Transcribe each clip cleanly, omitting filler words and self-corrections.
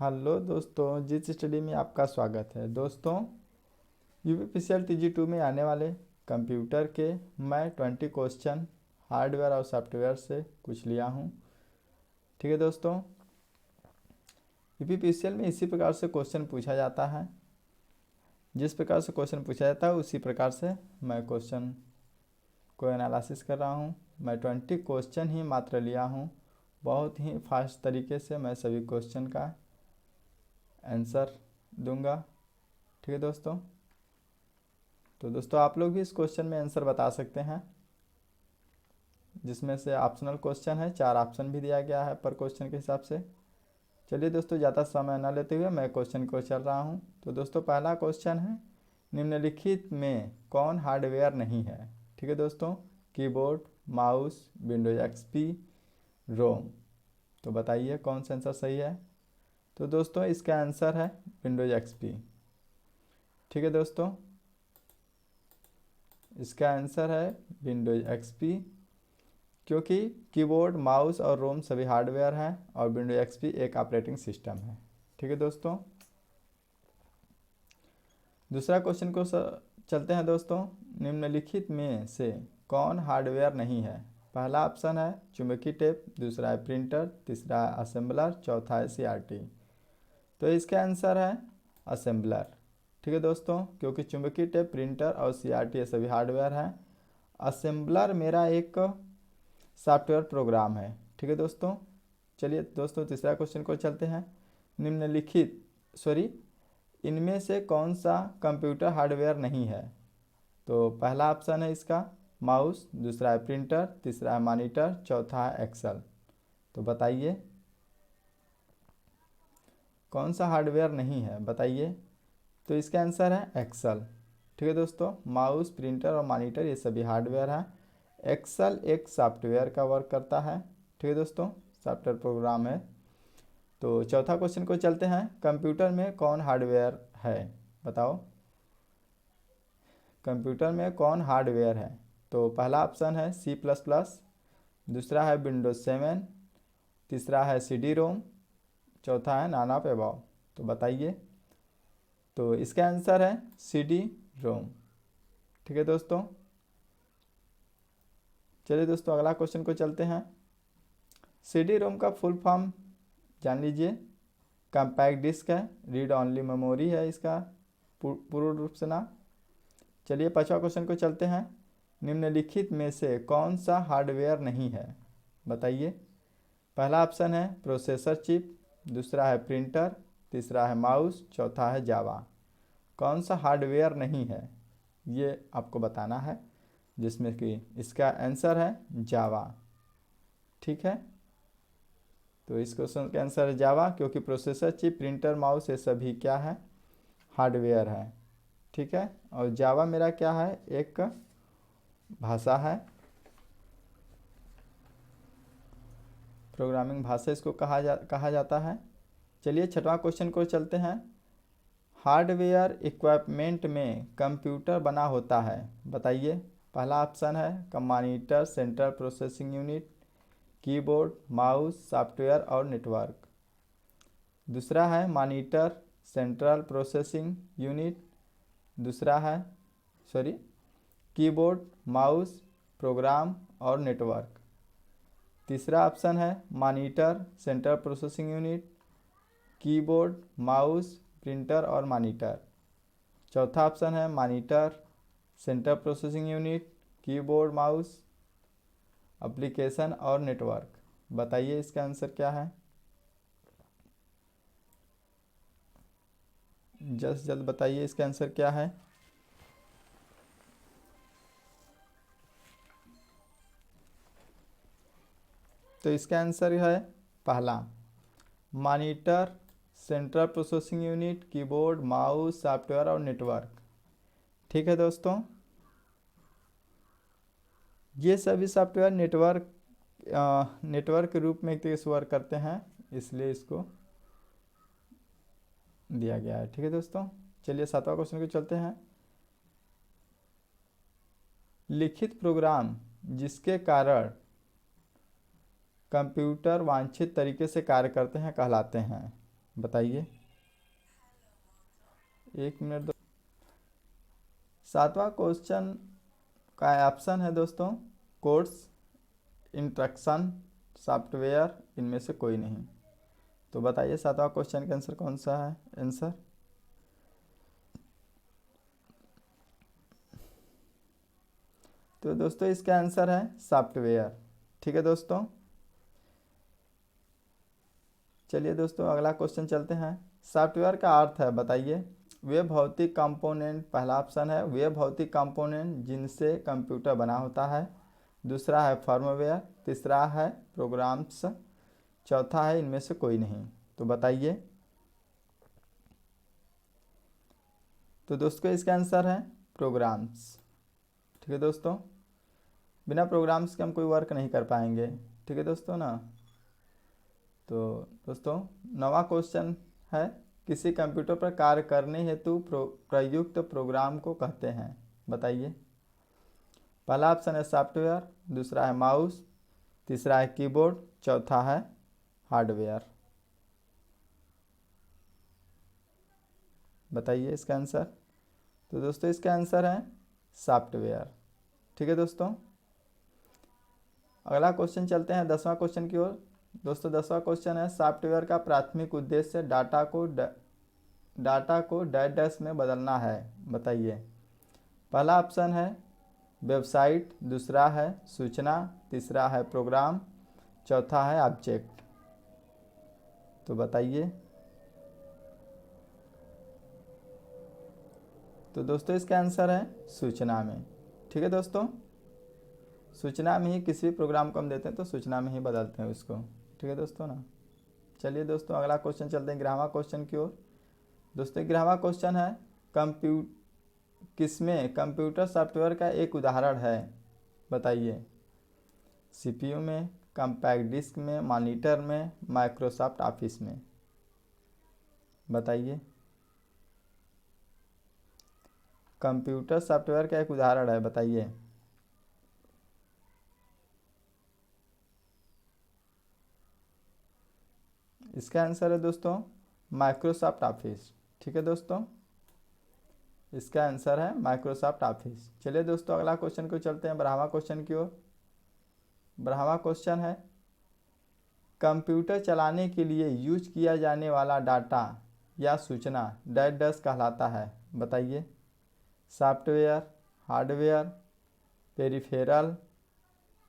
Hello दोस्तों, जिस study में आपका स्वागत है। दोस्तों, यूपीपीसीएल TG2 में आने वाले कंप्यूटर के मैं 20 क्वेश्चन हार्डवेयर और सॉफ्टवेयर से कुछ लिया हूँ। ठीक है दोस्तों, यूपीपीसीएल में इसी प्रकार से क्वेश्चन पूछा जाता है। जिस प्रकार से क्वेश्चन पूछा जाता है उसी प्रकार से मैं क्वेश्चन को एनालिसिस कर रहा हूँ। मैं 20 क्वेश्चन ही मात्र लिया हूँ। बहुत ही फास्ट तरीके से मैं सभी क्वेश्चन का आंसर दूंगा। ठीक है दोस्तों, तो दोस्तों आप लोग भी इस क्वेश्चन में आंसर बता सकते हैं, जिसमें से ऑप्शनल क्वेश्चन है। 4 ऑप्शन भी दिया गया है पर क्वेश्चन के हिसाब से। चलिए दोस्तों, ज़्यादा समय न लेते हुए मैं क्वेश्चन को चल रहा हूँ। तो दोस्तों पहला क्वेश्चन है, निम्नलिखित में कौन हार्डवेयर नहीं है। ठीक है दोस्तों, कीबोर्ड, माउस, विंडोज XP, रोम। तो बताइए कौन सा आंसर सही है। तो दोस्तों इसका आंसर है विंडोज XP। ठीक है दोस्तों, इसका आंसर है विंडोज XP, क्योंकि कीबोर्ड, माउस और रोम सभी हार्डवेयर हैं और विंडोज XP एक ऑपरेटिंग सिस्टम है। ठीक है दोस्तों, दूसरा क्वेश्चन को चलते हैं दोस्तों। निम्नलिखित में से कौन हार्डवेयर नहीं है। पहला ऑप्शन है चुंबकीय टेप, दूसरा है प्रिंटर, तीसरा है असेंबलर, चौथा है CRT। तो इसका आंसर है असेंबलर। ठीक है दोस्तों, क्योंकि चुंबकीय टेप, प्रिंटर और CRT ये सभी हार्डवेयर हैं। असेंबलर मेरा एक सॉफ्टवेयर प्रोग्राम है। ठीक है दोस्तों, चलिए दोस्तों तीसरा क्वेश्चन को चलते हैं। इनमें से कौन सा कंप्यूटर हार्डवेयर नहीं है। तो पहला ऑप्शन है इसका माउस, दूसरा है प्रिंटर, तीसरा है मॉनिटर, चौथा है एक्सेल। तो बताइए कौन सा हार्डवेयर नहीं है, बताइए। तो इसका आंसर है एक्सेल। ठीक है दोस्तों, माउस, प्रिंटर और मॉनिटर ये सभी हार्डवेयर हैं। एक्सेल एक सॉफ्टवेयर का वर्क करता है। ठीक है दोस्तों, सॉफ्टवेयर प्रोग्राम है। तो चौथा क्वेश्चन को चलते हैं, कंप्यूटर में कौन हार्डवेयर है, बताओ। कंप्यूटर में कौन हार्डवेयर है। तो पहला ऑप्शन है C++, दूसरा है विंडोज 7, तीसरा है CD-ROM, चौथा है नाना पेबाव। तो बताइए। तो इसका आंसर है CD-ROM। ठीक है दोस्तों, चलिए दोस्तों अगला क्वेश्चन को चलते हैं। CD-ROM का फुल फॉर्म जान लीजिए। कम्पैक्ट डिस्क है, रीड ऑनली मेमोरी है इसका पूर्ण रूप से नाम। चलिए पांचवा क्वेश्चन को चलते हैं। निम्नलिखित में से कौन सा हार्डवेयर नहीं है, बताइए। पहला ऑप्शन है प्रोसेसर चिप, दूसरा है प्रिंटर, तीसरा है माउस, चौथा है जावा। कौन सा हार्डवेयर नहीं है ये आपको बताना है, जिसमें कि इसका आंसर है जावा। ठीक है, तो इस क्वेश्चन का आंसर है जावा, क्योंकि प्रोसेसर चिप, प्रिंटर, माउस ये सभी क्या है, हार्डवेयर है। ठीक है, और जावा मेरा क्या है, एक भाषा है, प्रोग्रामिंग भाषा इसको कहा जाता है। चलिए छठवां क्वेश्चन को चलते हैं। हार्डवेयर इक्विपमेंट में कंप्यूटर बना होता है, बताइए। पहला ऑप्शन है monitor, central processing unit, keyboard, mouse, software और नेटवर्क। दूसरा है मॉनिटर, सेंट्रल प्रोसेसिंग यूनिट, दूसरा है कीबोर्ड, माउस, प्रोग्राम और नेटवर्क। तीसरा ऑप्शन है monitor, central processing unit, keyboard, mouse, printer और मॉनिटर। चौथा ऑप्शन है monitor, central processing unit, keyboard, mouse, application और नेटवर्क। बताइए इसका आंसर क्या है, जल्द से जल्द बताइए इसका आंसर क्या है। तो इसका आंसर है पहला monitor, central processing unit, keyboard, mouse, software और नेटवर्क। ठीक है दोस्तों, ये सभी सॉफ्टवेयर नेटवर्क के रूप में एक तरीके से वर्क करते हैं, इसलिए इसको दिया गया है। ठीक है दोस्तों, चलिए सातवां क्वेश्चन को चलते हैं। लिखित प्रोग्राम जिसके कारण कंप्यूटर वांछित तरीके से कार्य करते हैं कहलाते हैं। बताइए। 1 मिनट दो। 7वां क्वेश्चन का ऑप्शन है दोस्तों कोर्स, इंस्ट्रक्शन, सॉफ्टवेयर, इनमें से कोई नहीं। तो बताइए 7वां क्वेश्चन का आंसर कौन सा है आंसर। तो दोस्तों इसका आंसर है सॉफ्टवेयर। ठीक है दोस्तों। चलिए दोस्तों अगला क्वेश्चन चलते हैं। सॉफ्टवेयर का अर्थ है बताइए। वे भौतिक कंपोनेंट, पहला ऑप्शन है वे भौतिक कंपोनेंट जिनसे कंप्यूटर बना होता है। दूसरा है फर्मवेयर। तीसरा है प्रोग्राम्स। चौथा है इनमें से कोई नहीं। तो बताइए। तो दोस्तों इसका आंसर है प्रोग्राम्स। ठीक है दोस्तों। बिना प्रोग्राम्स के हम कोई वर्क नहीं कर पाएंगे। ठीक है दोस्तों ना। तो दोस्तों 9वां क्वेश्चन है किसी कंप्यूटर पर कार्य करने हेतु प्रयुक्त प्रोग्राम को कहते हैं। बताइए। पहला ऑप्शन है सॉफ्टवेयर, दूसरा है माउस, तीसरा है कीबोर्ड, चौथा है हार्डवेयर। बताइए इसका आंसर। तो दोस्तों इसका आंसर है सॉफ्टवेयर। ठीक है दोस्तों। अगला क्वेश्चन चलते हैं 10वां क्वेश्चन की ओर। दोस्तों 10वां क्वेश्चन है सॉफ्टवेयर का प्राथमिक उद्देश्य डाटा को डैश डैश में बदलना है। बताइए। पहला ऑप्शन है वेबसाइट, दूसरा है सूचना, तीसरा है प्रोग्राम, चौथा है ऑब्जेक्ट। तो बताइए। तो दोस्तों इसका आंसर है सूचना में। ठीक है दोस्तों। सूचना में ही किसी भी प्रोग्राम को हम देते हैं तो सूचना में ही बदलते हैं उसको। ठीक है दोस्तों ना। चलिए दोस्तों अगला क्वेश्चन चलते हैं 11वां क्वेश्चन की ओर। दोस्तों 11वां क्वेश्चन है किसमें कंप्यूटर सॉफ्टवेयर का एक उदाहरण है। बताइए। सीपीयू में, कॉम्पैक्ट डिस्क में, मॉनिटर में, माइक्रोसॉफ्ट ऑफिस में। बताइए। कंप्यूटर सॉफ्टवेयर का एक उदाहरण है। बताइए। इसका आंसर है दोस्तों माइक्रोसॉफ्ट ऑफिस। ठीक है दोस्तों। इसका आंसर है माइक्रोसॉफ्ट ऑफिस। चलिए दोस्तों अगला क्वेश्चन को चलते हैं 12वां क्वेश्चन की ओर। 12वां क्वेश्चन है कंप्यूटर चलाने के लिए यूज किया जाने वाला डाटा या सूचना डैश डैश कहलाता है। बताइए। सॉफ्टवेयर, हार्डवेयर, पेरिफेरल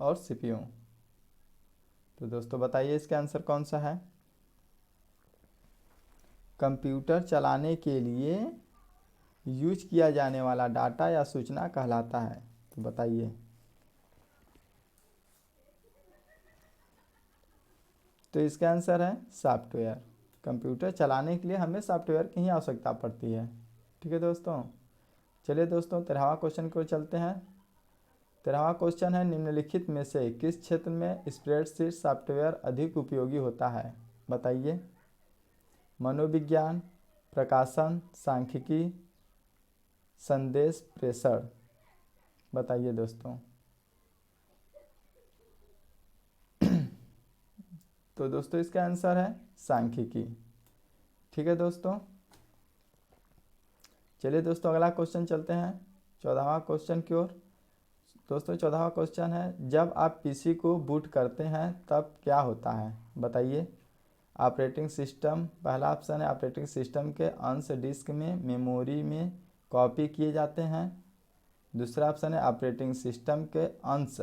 और सीपीयू। तो दोस्तों बताइए इसका आंसर कौन सा है। कंप्यूटर चलाने के लिए यूज किया जाने वाला डाटा या सूचना कहलाता है। तो बताइए। तो इसका आंसर है सॉफ्टवेयर। कंप्यूटर चलाने के लिए हमें सॉफ्टवेयर की ही आवश्यकता पड़ती है। ठीक है दोस्तों। चलिए दोस्तों 13वां क्वेश्चन को चलते हैं। 13वां क्वेश्चन है निम्नलिखित में से किस क्षेत्र में स्प्रेडशीट सॉफ्टवेयर अधिक उपयोगी होता है। बताइए। मनोविज्ञान, प्रकाशन, सांख्यिकी, संदेश प्रेषण। बताइए दोस्तों। तो दोस्तों इसका आंसर है सांख्यिकी। ठीक है दोस्तों। चलिए दोस्तों अगला क्वेश्चन चलते हैं 14वां क्वेश्चन की ओर। दोस्तों 14वां क्वेश्चन है जब आप पीसी को बूट करते हैं तब क्या होता है। बताइए। ऑपरेटिंग सिस्टम, पहला ऑप्शन है ऑपरेटिंग सिस्टम के अंश डिस्क में मेमोरी में कॉपी किए जाते हैं। दूसरा ऑप्शन है ऑपरेटिंग सिस्टम के अंश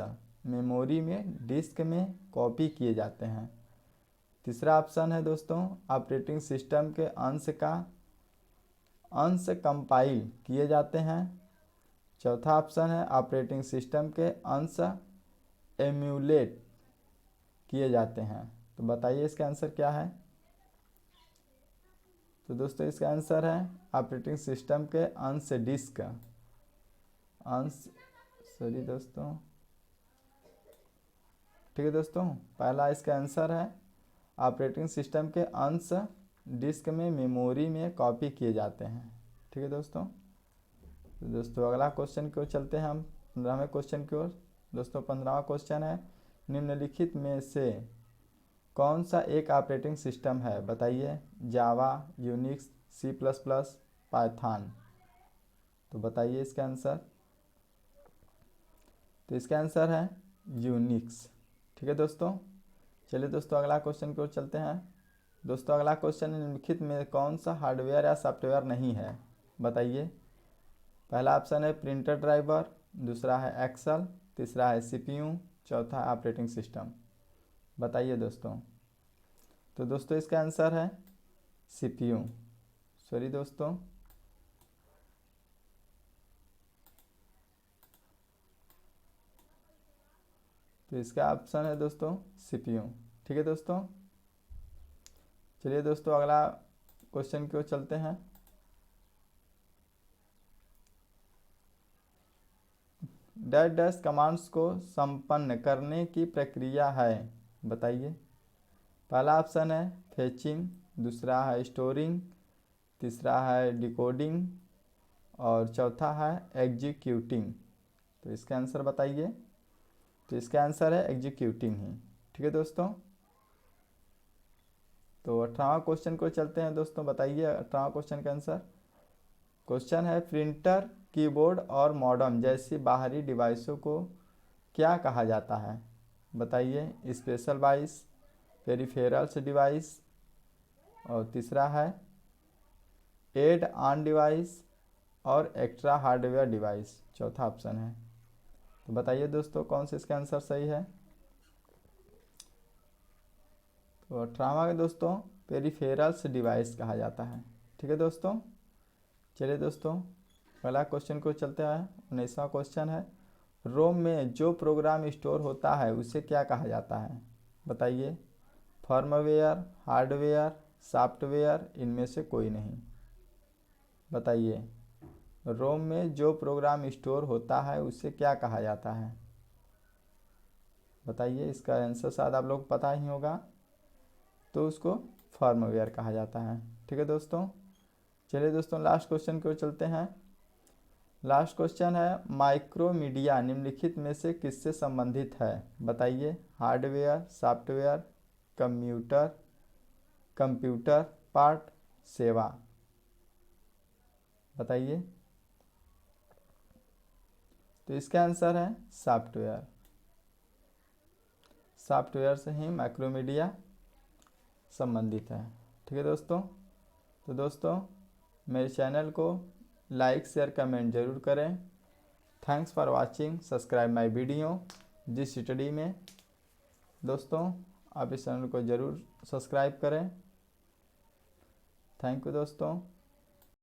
मेमोरी में डिस्क में कॉपी किए जाते हैं। तीसरा ऑप्शन है दोस्तों ऑपरेटिंग सिस्टम के अंश कंपाइल किए जाते हैं। चौथा ऑप्शन है ऑपरेटिंग सिस्टम के अंश एम्यूलेट किए जाते हैं। तो बताइए इसका आंसर क्या है। तो दोस्तों इसका आंसर है ऑपरेटिंग सिस्टम के अंश डिस्क अंश सॉरी दोस्तों। ठीक है दोस्तों। पहला इसका आंसर है ऑपरेटिंग सिस्टम के अंश डिस्क में मेमोरी में कॉपी किए जाते हैं। ठीक है दोस्तों। तो दोस्तों अगला क्वेश्चन की ओर चलते हैं हम 15वें क्वेश्चन की ओर। दोस्तों 15वां क्वेश्चन है निम्नलिखित में से कौन सा एक ऑपरेटिंग सिस्टम है बताइए? Java, Unix, C plus plus, Python. तो बताइए इसका आंसर। तो इसका आंसर है यूनिक्स। ठीक है दोस्तों। चलिए दोस्तों अगला क्वेश्चन की ओर चलते हैं। दोस्तों अगला क्वेश्चन, निम्नलिखित में कौन सा हार्डवेयर या सॉफ्टवेयर नहीं है बताइए? पहला ऑप्शन है प्रिंटर ड्राइवर, दूसरा है एक्सेल, तीसरा है सीपीयू, चौथा है ऑपरेटिंग सिस्टम। बताइए दोस्तों। तो दोस्तों इसका आंसर है सीपीयू। सॉरी दोस्तों, तो इसका ऑप्शन है दोस्तों सीपीयू। ठीक है दोस्तों। चलिए दोस्तों अगला क्वेश्चन की ओर चलते हैं। डैश डैश कमांड्स को संपन्न करने की प्रक्रिया है बताइए? पहला ऑप्शन है फेचिंग, दूसरा है स्टोरिंग, तीसरा है डिकोडिंग और चौथा है एग्जीक्यूटिंग। तो इसका आंसर बताइए। तो इसका आंसर है एग्जीक्यूटिंग ही। ठीक है दोस्तों। तो 18वां क्वेश्चन को चलते हैं दोस्तों। बताइए 18वां क्वेश्चन का आंसर। क्वेश्चन है प्रिंटर, कीबोर्ड और मॉडेम जैसी बाहरी डिवाइसों को क्या कहा जाता है बताइए? स्पेशल डिवाइस, पेरिफेरल्स डिवाइस और तीसरा है एड ऑन डिवाइस और एक्स्ट्रा हार्डवेयर डिवाइस, चौथा ऑप्शन है। तो बताइए दोस्तों कौन सा इसका आंसर सही है? तो 18वां दोस्तों पेरिफेरल्स डिवाइस कहा जाता है। ठीक है दोस्तों। चलिए दोस्तों अगला क्वेश्चन को चलते हैं। 19वां क्वेश्चन है रोम में जो प्रोग्राम स्टोर होता है उसे क्या कहा जाता है बताइए? फर्मवेयर, हार्डवेयर, सॉफ्टवेयर, इनमें से कोई नहीं। बताइए रोम में जो प्रोग्राम स्टोर होता है उसे क्या कहा जाता है बताइए? इसका आंसर शायद आप लोग पता ही होगा। तो उसको फर्मवेयर कहा जाता है। ठीक है दोस्तों। चलिए दोस्तों लास्ट क्वेश्चन की ओर चलते हैं। लास्ट क्वेश्चन है माइक्रोमीडिया निम्नलिखित में से किससे संबंधित है बताइए? Hardware, software, computer, computer part, सेवा। बताइए। तो इसका आंसर है सॉफ्टवेयर। सॉफ्टवेयर से ही माइक्रोमीडिया संबंधित है। ठीक है दोस्तों। तो दोस्तों मेरे चैनल को लाइक शेयर कमेंट ज़रूर करें। Thanks for watching, subscribe my video this study में। दोस्तों आप इस चैनल को ज़रूर सब्सक्राइब करें। थैंक यू दोस्तों।